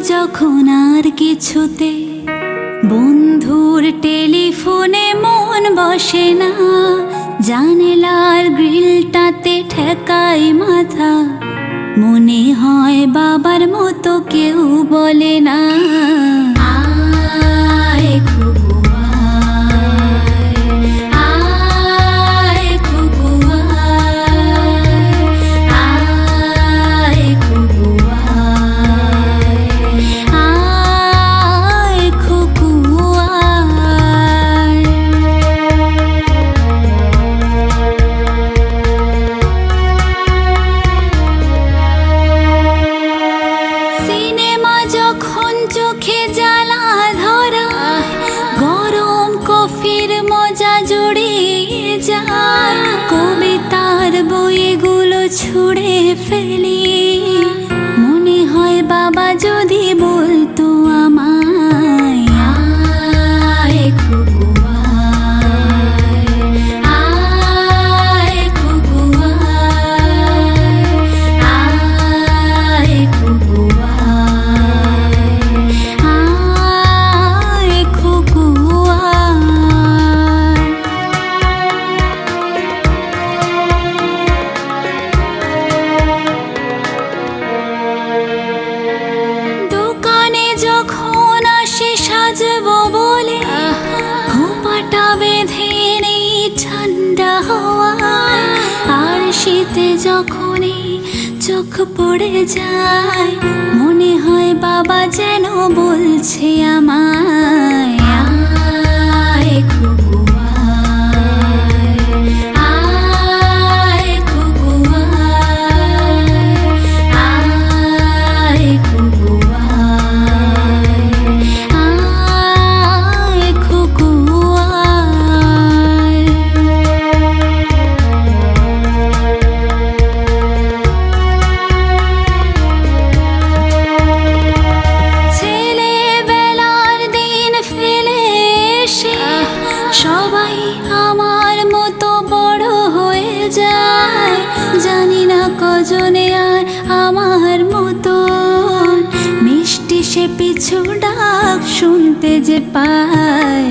যখন আর কিছুতে বন্ধুর টেলিফোনে মন বসে না, জানালার গ্রিলটাতে ঠেকাই মাথা, মনে হয় বাবার মতো কেউ বলে না, আয় খুকু আয়, আয় খুকু আয়, আয় খুকু আয়, আয় খুকু আয়। সিনেমা যখন চোখে জ্বালা ধরা, গরম কফির মজা জড়িয়ে যায়, কবিতার বইগুলো ছুঁড়ে ফেলি, মনে হয় বাবা যদি বলতো আমায়, আয় খুকু আয়, আয় খুকু আয়, আয় খুকু আয়, আয় খুকু আয়। দোকানে যখন আসে সাজবো বলে, খোঁপাটা বেঁধে নেই ঠান্ডা হাওয়ায়, আর শীতে যখনই চোখ পড়ে যায়, মনে হয় বাবা যেন বলছে আমায়, আয় খুকু আয়, আয় খুকু আয়, আয় খুকু আয়, আয় খুকু আয়। ছেলেবেলার দিন ফেলে এসে সবাই আমার মতো বড় হয়ে যায়, জানি না কজনে আর আমার মতো মিষ্টি সে পিছু ডাক শুনতে যে পায়।